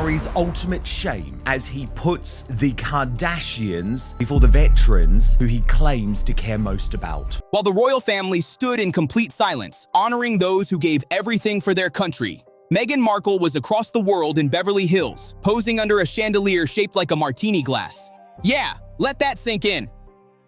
Harry's ultimate shame as he puts the Kardashians before the veterans who he claims to care most about. While the royal family stood in complete silence, honoring those who gave everything for their country, Meghan Markle was across the world in Beverly Hills, posing under a chandelier shaped like a martini glass. Yeah, let that sink in.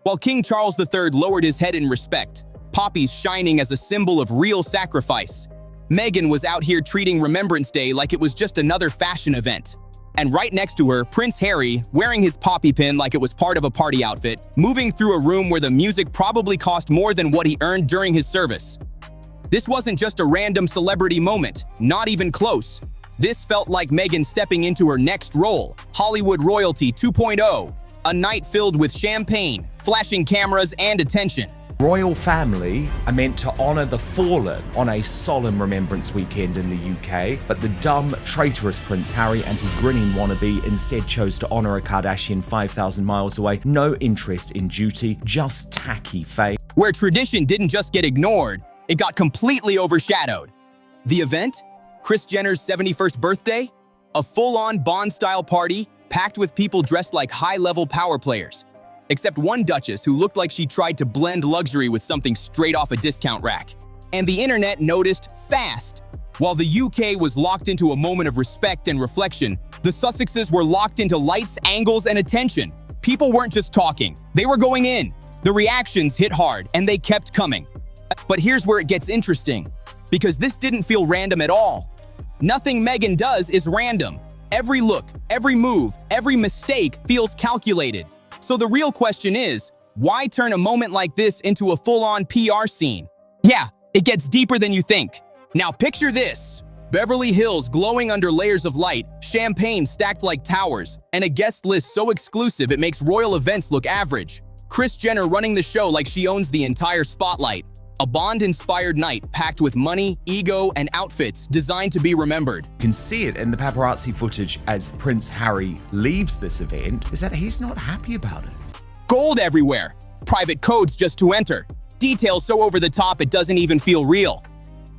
While King Charles III lowered his head in respect, poppies shining as a symbol of real sacrifice, Meghan was out here treating Remembrance Day like it was just another fashion event. And right next to her, Prince Harry, wearing his poppy pin like it was part of a party outfit, moving through a room where the music probably cost more than what he earned during his service. This wasn't just a random celebrity moment, not even close. This felt like Meghan stepping into her next role, Hollywood Royalty 2.0, a night filled with champagne, flashing cameras, and attention. Royal family are meant to honor the fallen on a solemn remembrance weekend in the UK, but the dumb, traitorous Prince Harry and his grinning wannabe instead chose to honor a Kardashian 5,000 miles away. No interest in duty, just tacky fame. Where tradition didn't just get ignored, it got completely overshadowed. The event? Kris Jenner's 71st birthday? A full-on Bond-style party packed with people dressed like high-level power players. Except one duchess who looked like she tried to blend luxury with something straight off a discount rack. And the internet noticed fast. While the UK was locked into a moment of respect and reflection, the Sussexes were locked into lights, angles, and attention. People weren't just talking, they were going in. The reactions hit hard, and they kept coming. But here's where it gets interesting, because this didn't feel random at all. Nothing Meghan does is random. Every look, every move, every mistake feels calculated. So the real question is, why turn a moment like this into a full-on PR scene? Yeah, it gets deeper than you think. Now picture this. Beverly Hills glowing under layers of light, champagne stacked like towers, and a guest list so exclusive it makes royal events look average. Kris Jenner running the show like she owns the entire spotlight. A Bond-inspired night packed with money, ego, and outfits designed to be remembered. You can see it in the paparazzi footage as Prince Harry leaves this event, is that he's not happy about it. Gold everywhere. Private codes just to enter. Details so over the top it doesn't even feel real.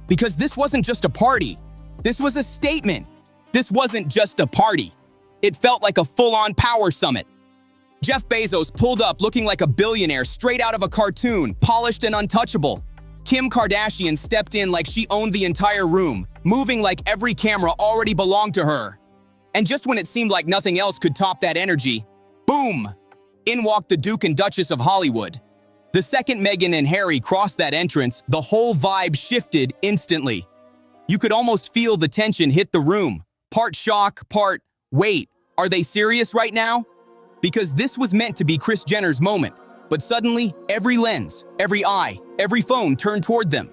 Because this wasn't just a party. This was a statement. This wasn't just a party. It felt like a full-on power summit. Jeff Bezos pulled up looking like a billionaire straight out of a cartoon, polished and untouchable. Kim Kardashian stepped in like she owned the entire room, moving like every camera already belonged to her. And just when it seemed like nothing else could top that energy, boom! In walked the Duke and Duchess of Hollywood. The second Meghan and Harry crossed that entrance, the whole vibe shifted instantly. You could almost feel the tension hit the room. Part shock, part, wait, are they serious right now? Because this was meant to be Kris Jenner's moment. But suddenly, every lens, every eye, every phone turned toward them.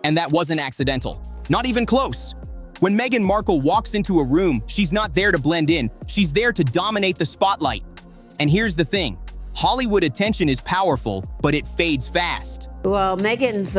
And that wasn't accidental. Not even close. When Meghan Markle walks into a room, she's not there to blend in. She's there to dominate the spotlight. And here's the thing. Hollywood attention is powerful, but it fades fast. Well, Meghan's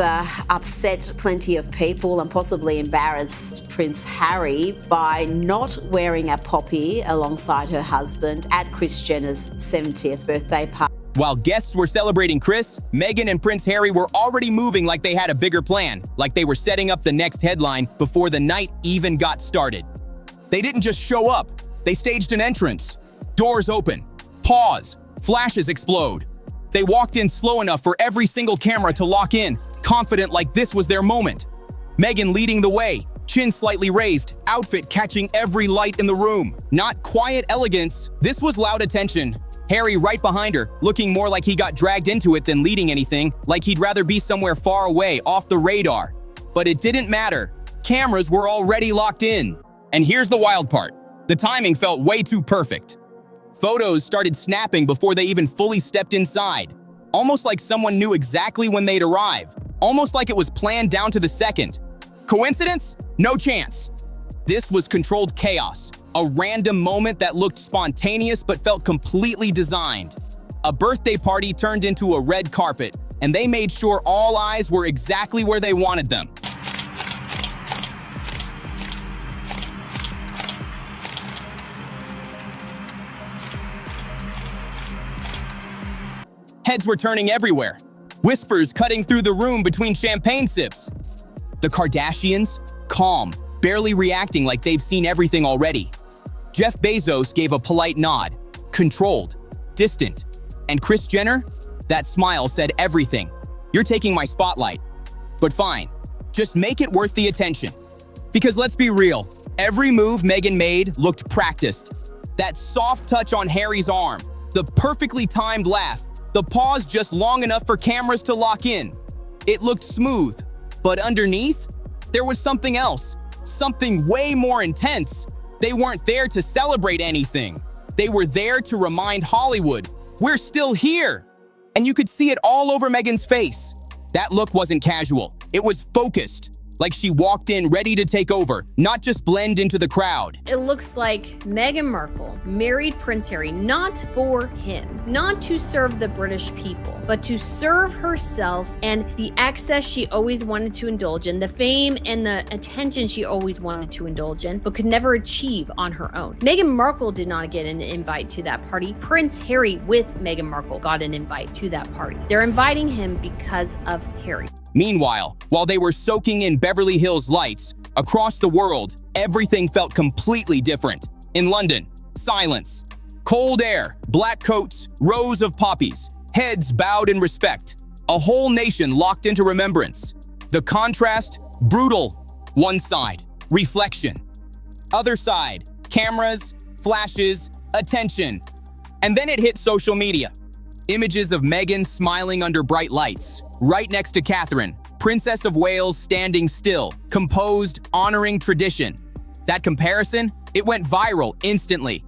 upset plenty of people and possibly embarrassed Prince Harry by not wearing a poppy alongside her husband at Kris Jenner's 70th birthday party. While guests were celebrating Kris, Meghan and Prince Harry were already moving like they had a bigger plan, like they were setting up the next headline before the night even got started. They didn't just show up, they staged an entrance. Doors open, pause, flashes explode. They walked in slow enough for every single camera to lock in, confident like this was their moment. Meghan leading the way, chin slightly raised, outfit catching every light in the room. Not quiet elegance, this was loud attention. Harry right behind her, looking more like he got dragged into it than leading anything, like he'd rather be somewhere far away, off the radar. But it didn't matter. Cameras were already locked in. And here's the wild part. The timing felt way too perfect. Photos started snapping before they even fully stepped inside. Almost like someone knew exactly when they'd arrive. Almost like it was planned down to the second. Coincidence? No chance. This was controlled chaos. A random moment that looked spontaneous but felt completely designed. A birthday party turned into a red carpet, and they made sure all eyes were exactly where they wanted them. Heads were turning everywhere. Whispers cutting through the room between champagne sips. The Kardashians, calm, barely reacting like they've seen everything already. Jeff Bezos gave a polite nod, controlled, distant. And Kris Jenner? That smile said everything. You're taking my spotlight. But fine, just make it worth the attention. Because let's be real, every move Meghan made looked practiced. That soft touch on Harry's arm, the perfectly timed laugh, the pause just long enough for cameras to lock in. It looked smooth, but underneath, there was something else, something way more intense. They weren't there to celebrate anything. They were there to remind Hollywood, we're still here. And you could see it all over Meghan's face. That look wasn't casual. It was focused, like she walked in ready to take over, not just blend into the crowd. It looks like Meghan Markle married Prince Harry not for him, not to serve the British people, but to serve herself and the access she always wanted to indulge in, the fame and the attention she always wanted to indulge in, but could never achieve on her own. Meghan Markle did not get an invite to that party. Prince Harry with Meghan Markle got an invite to that party. They're inviting him because of Harry. Meanwhile, while they were soaking in Beverly Hills lights, across the world, everything felt completely different. In London, silence. Cold air, black coats, rows of poppies, heads bowed in respect. A whole nation locked into remembrance. The contrast, brutal. One side, reflection. Other side, cameras, flashes, attention. And then it hit social media. Images of Meghan smiling under bright lights, right next to Catherine, Princess of Wales standing still, composed, honoring tradition. That comparison, it went viral instantly.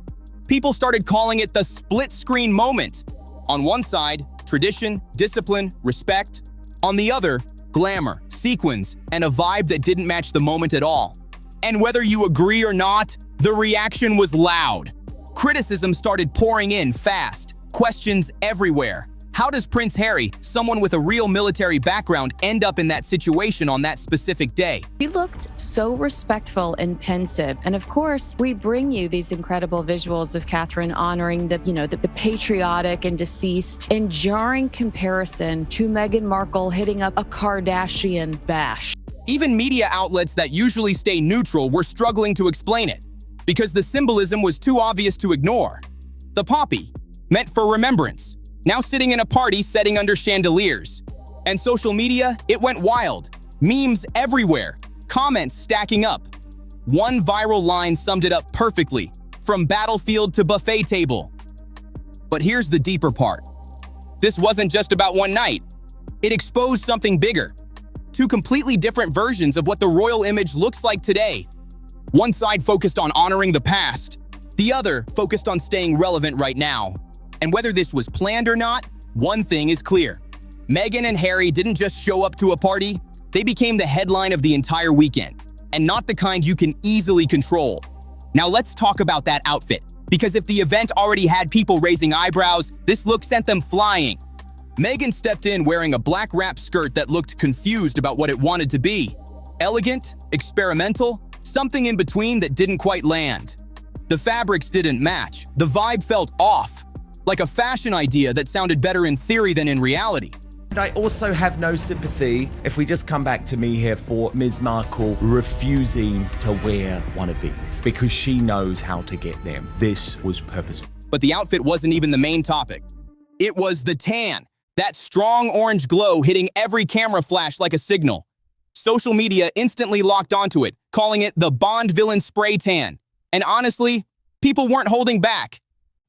People started calling it the split-screen moment. On one side, tradition, discipline, respect. On the other, glamour, sequins, and a vibe that didn't match the moment at all. And whether you agree or not, the reaction was loud. Criticism started pouring in fast. Questions everywhere. How does Prince Harry, someone with a real military background, end up in that situation on that specific day? He looked so respectful and pensive. And of course, we bring you these incredible visuals of Catherine honoring the patriotic and deceased, in jarring comparison to Meghan Markle hitting up a Kardashian bash. Even media outlets that usually stay neutral were struggling to explain it, because the symbolism was too obvious to ignore. The poppy, meant for remembrance, now sitting in a party setting under chandeliers. And social media, it went wild. Memes everywhere, comments stacking up. One viral line summed it up perfectly, from battlefield to buffet table. But here's the deeper part. This wasn't just about one night. It exposed something bigger. Two completely different versions of what the royal image looks like today. One side focused on honoring the past, the other focused on staying relevant right now. And whether this was planned or not, one thing is clear. Meghan and Harry didn't just show up to a party, they became the headline of the entire weekend, and not the kind you can easily control. Now let's talk about that outfit, because if the event already had people raising eyebrows, this look sent them flying. Meghan stepped in wearing a black wrap skirt that looked confused about what it wanted to be. Elegant, experimental, something in between that didn't quite land. The fabrics didn't match, the vibe felt off. Like a fashion idea that sounded better in theory than in reality. And I also have no sympathy, if we just come back to me here, for Ms. Markle refusing to wear one of these because she knows how to get them. This was purposeful. But the outfit wasn't even the main topic. It was the tan, that strong orange glow hitting every camera flash like a signal. Social media instantly locked onto it, calling it the Bond villain spray tan. And honestly, people weren't holding back.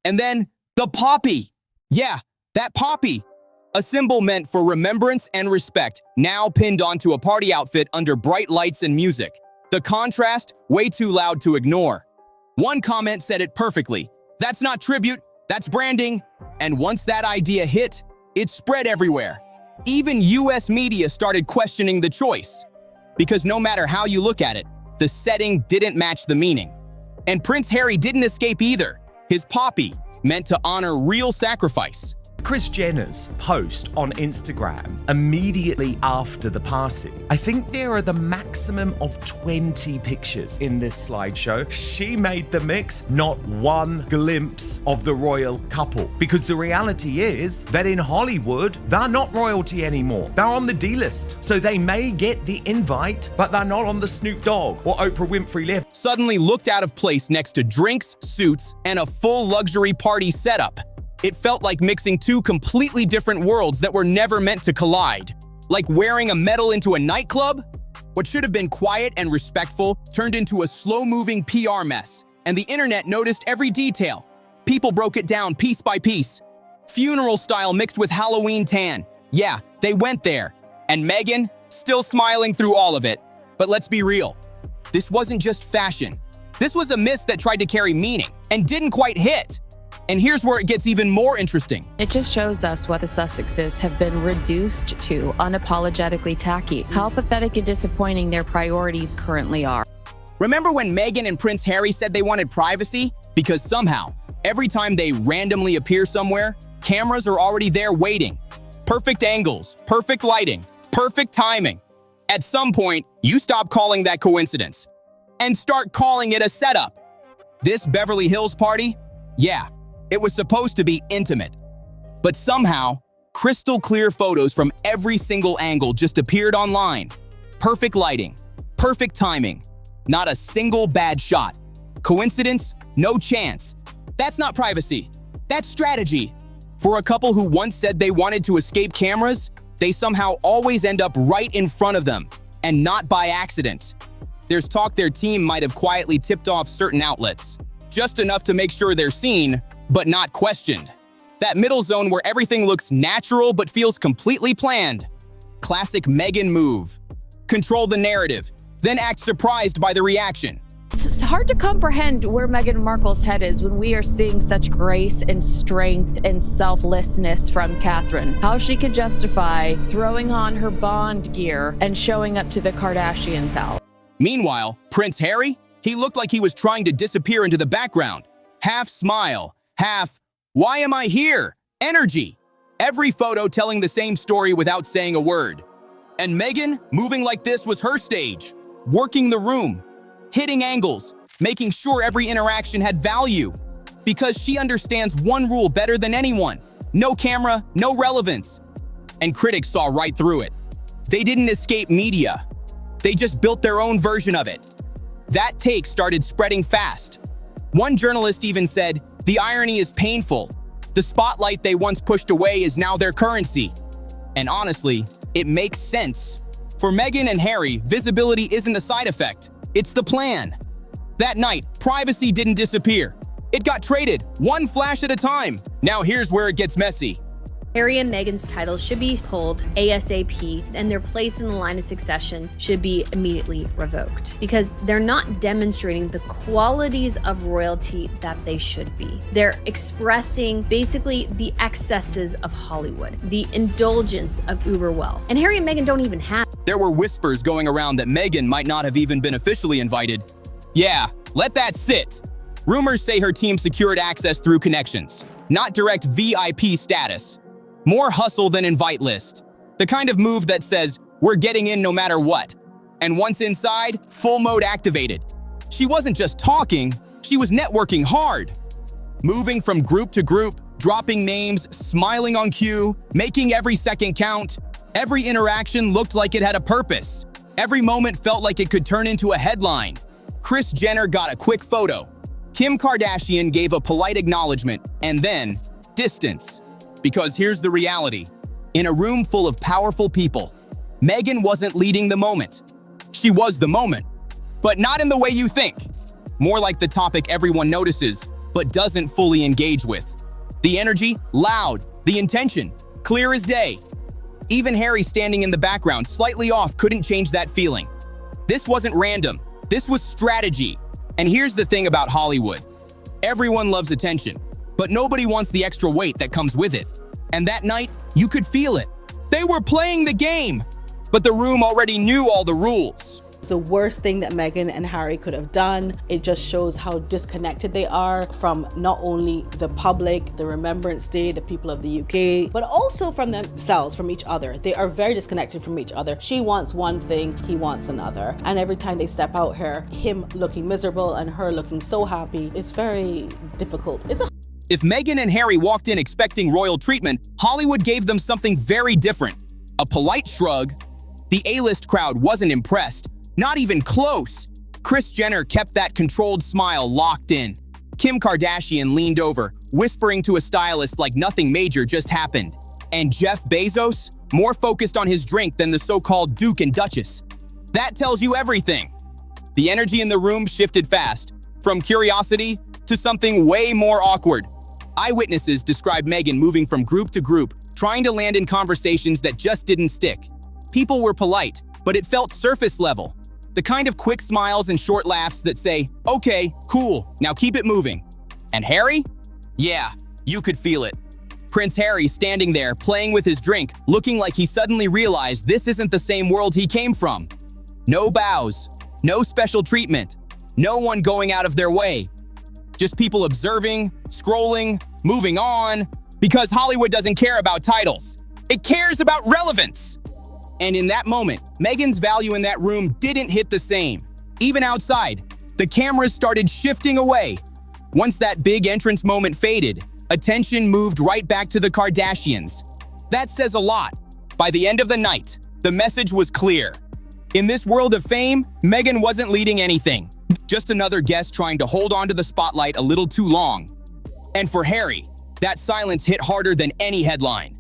And then, the poppy. Yeah, that poppy. A symbol meant for remembrance and respect, now pinned onto a party outfit under bright lights and music. The contrast, way too loud to ignore. One comment said it perfectly. That's not tribute, that's branding. And once that idea hit, it spread everywhere. Even US media started questioning the choice. Because no matter how you look at it, the setting didn't match the meaning. And Prince Harry didn't escape either. His poppy, meant to honor real sacrifice. Kris Jenner's post on Instagram immediately after the party, I think there are the maximum of 20 pictures in this slideshow. She made the mix, not one glimpse of the royal couple. Because the reality is that in Hollywood, they're not royalty anymore. They're on the D-list. So they may get the invite, but they're not on the Snoop Dogg or Oprah Winfrey list. Suddenly looked out of place next to drinks, suits, and a full luxury party setup. It felt like mixing two completely different worlds that were never meant to collide. Like wearing a medal into a nightclub? What should have been quiet and respectful turned into a slow-moving PR mess, and the internet noticed every detail. People broke it down piece by piece. Funeral style mixed with Halloween tan. Yeah, they went there. And Meghan, still smiling through all of it. But let's be real. This wasn't just fashion. This was a miss that tried to carry meaning and didn't quite hit. And here's where it gets even more interesting. It just shows us what the Sussexes have been reduced to, unapologetically tacky, how pathetic and disappointing their priorities currently are. Remember when Meghan and Prince Harry said they wanted privacy? Because somehow, every time they randomly appear somewhere, cameras are already there waiting. Perfect angles, perfect lighting, perfect timing. At some point, you stop calling that coincidence and start calling it a setup. This Beverly Hills party? Yeah, it was supposed to be intimate. But somehow, crystal clear photos from every single angle just appeared online. Perfect lighting, perfect timing, not a single bad shot. Coincidence? No chance. That's not privacy. That's strategy. For a couple who once said they wanted to escape cameras, they somehow always end up right in front of them, and not by accident. There's talk their team might have quietly tipped off certain outlets, just enough to make sure they're seen, but not questioned. That middle zone where everything looks natural but feels completely planned. Classic Meghan move. Control the narrative, then act surprised by the reaction. It's hard to comprehend where Meghan Markle's head is when we are seeing such grace and strength and selflessness from Catherine. How she could justify throwing on her Bond gear and showing up to the Kardashians' house. Meanwhile, Prince Harry, he looked like he was trying to disappear into the background. Half smile, half, why am I here? Energy. Every photo telling the same story without saying a word. And Meghan, moving like this was her stage, working the room, hitting angles, making sure every interaction had value. Because she understands one rule better than anyone. No camera, no relevance. And critics saw right through it. They didn't escape media. They just built their own version of it. That take started spreading fast. One journalist even said, the irony is painful. The spotlight they once pushed away is now their currency. And honestly, it makes sense. For Meghan and Harry, visibility isn't a side effect. It's the plan. That night, privacy didn't disappear. It got traded, one flash at a time. Now here's where it gets messy. Harry and Meghan's titles should be pulled ASAP, and their place in the line of succession should be immediately revoked because they're not demonstrating the qualities of royalty that they should be. They're expressing basically the excesses of Hollywood, the indulgence of uber wealth. And Harry and Meghan don't even have. There were whispers going around that Meghan might not have even been officially invited. Yeah, let that sit. Rumors say her team secured access through connections, not direct VIP status. More hustle than invite list. The kind of move that says, we're getting in no matter what. And once inside, full mode activated. She wasn't just talking, she was networking hard. Moving from group to group, dropping names, smiling on cue, making every second count. Every interaction looked like it had a purpose. Every moment felt like it could turn into a headline. Kris Jenner got a quick photo. Kim Kardashian gave a polite acknowledgement, and then distance. Because here's the reality. In a room full of powerful people, Meghan wasn't leading the moment. She was the moment, but not in the way you think. More like the topic everyone notices, but doesn't fully engage with. The energy, loud. The intention, clear as day. Even Harry standing in the background, slightly off, couldn't change that feeling. This wasn't random. This was strategy. And here's the thing about Hollywood. Everyone loves attention, but nobody wants the extra weight that comes with it. And that night, you could feel it. They were playing the game, but the room already knew all the rules. It's the worst thing that Meghan and Harry could have done. It just shows how disconnected they are from not only the public, the Remembrance Day, the people of the UK, but also from themselves, from each other. They are very disconnected from each other. She wants one thing, he wants another. And every time they step out here, him looking miserable and her looking so happy, it's very difficult. If Meghan and Harry walked in expecting royal treatment, Hollywood gave them something very different. A polite shrug. The A-list crowd wasn't impressed. Not even close. Kris Jenner kept that controlled smile locked in. Kim Kardashian leaned over, whispering to a stylist like nothing major just happened. And Jeff Bezos, more focused on his drink than the so-called Duke and Duchess. That tells you everything. The energy in the room shifted fast, from curiosity to something way more awkward. Eyewitnesses described Meghan moving from group to group, trying to land in conversations that just didn't stick. People were polite, but it felt surface level. The kind of quick smiles and short laughs that say, okay, cool, now keep it moving. And Harry? Yeah, you could feel it. Prince Harry standing there, playing with his drink, looking like he suddenly realized this isn't the same world he came from. No bows, no special treatment, no one going out of their way. Just people observing, scrolling, moving on, because Hollywood doesn't care about titles. It cares about relevance. And in that moment, Meghan's value in that room didn't hit the same. Even outside, the cameras started shifting away. Once that big entrance moment faded, attention moved right back to the Kardashians. That says a lot. By the end of the night, the message was clear. In this world of fame, Meghan wasn't leading anything. Just another guest trying to hold on to the spotlight a little too long. And for Harry, that silence hit harder than any headline.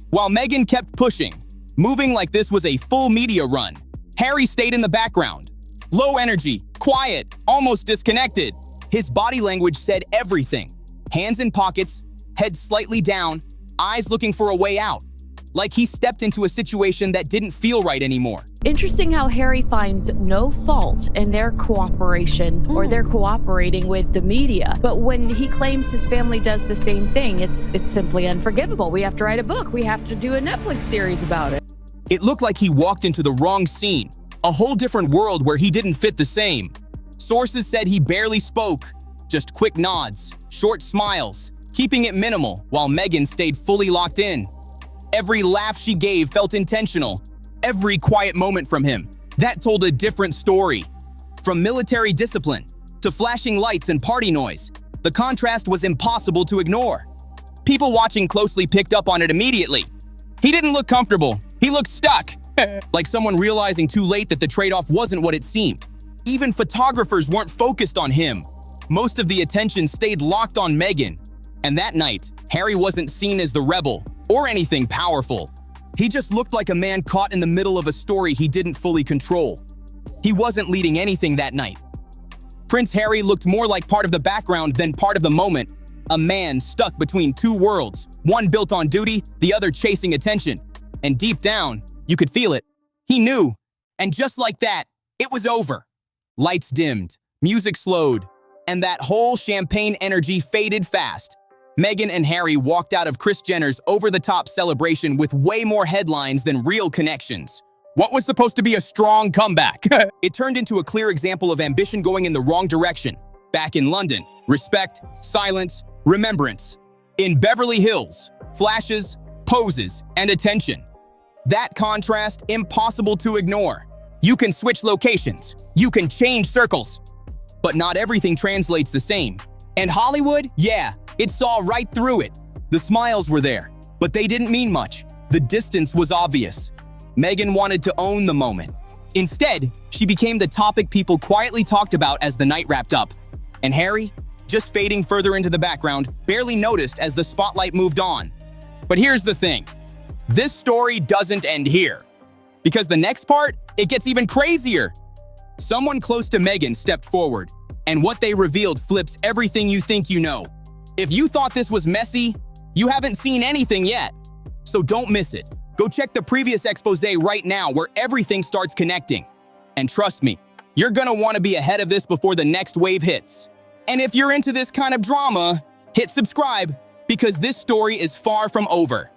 While Meghan kept pushing, moving like this was a full media run, Harry stayed in the background. Low energy, quiet, almost disconnected. His body language said everything. Hands in pockets, head slightly down, eyes looking for a way out. Like he stepped into a situation that didn't feel right anymore. Interesting how Harry finds no fault in their cooperation or their cooperating with the media. But when he claims his family does the same thing, it's simply unforgivable. We have to write a book. We have to do a Netflix series about it. It looked like he walked into the wrong scene, a whole different world where he didn't fit the same. Sources said he barely spoke, just quick nods, short smiles, keeping it minimal while Meghan stayed fully locked in. Every laugh she gave felt intentional. Every quiet moment from him, that told a different story. From military discipline to flashing lights and party noise, the contrast was impossible to ignore. People watching closely picked up on it immediately. He didn't look comfortable. He looked stuck. Like someone realizing too late that the trade-off wasn't what it seemed. Even photographers weren't focused on him. Most of the attention stayed locked on Meghan. And that night, Harry wasn't seen as the rebel or anything powerful. He just looked like a man caught in the middle of a story he didn't fully control. He wasn't leading anything that night. Prince Harry looked more like part of the background than part of the moment. A man stuck between two worlds, one built on duty, the other chasing attention. And deep down, you could feel it. He knew. And just like that, it was over. Lights dimmed, music slowed, and that whole champagne energy faded fast. Meghan and Harry walked out of Kris Jenner's over-the-top celebration with way more headlines than real connections. What was supposed to be a strong comeback? It turned into a clear example of ambition going in the wrong direction. Back in London, respect, silence, remembrance. In Beverly Hills, flashes, poses, and attention. That contrast, impossible to ignore. You can switch locations, you can change circles, but not everything translates the same. And Hollywood, yeah, it saw right through it. The smiles were there, but they didn't mean much. The distance was obvious. Meghan wanted to own the moment. Instead, she became the topic people quietly talked about as the night wrapped up. And Harry, just fading further into the background, barely noticed as the spotlight moved on. But here's the thing. This story doesn't end here. Because the next part, it gets even crazier. Someone close to Meghan stepped forward, and what they revealed flips everything you think you know. If you thought this was messy, you haven't seen anything yet. So don't miss it. Go check the previous expose right now where everything starts connecting. And trust me, you're gonna wanna be ahead of this before the next wave hits. And if you're into this kind of drama, hit subscribe because this story is far from over.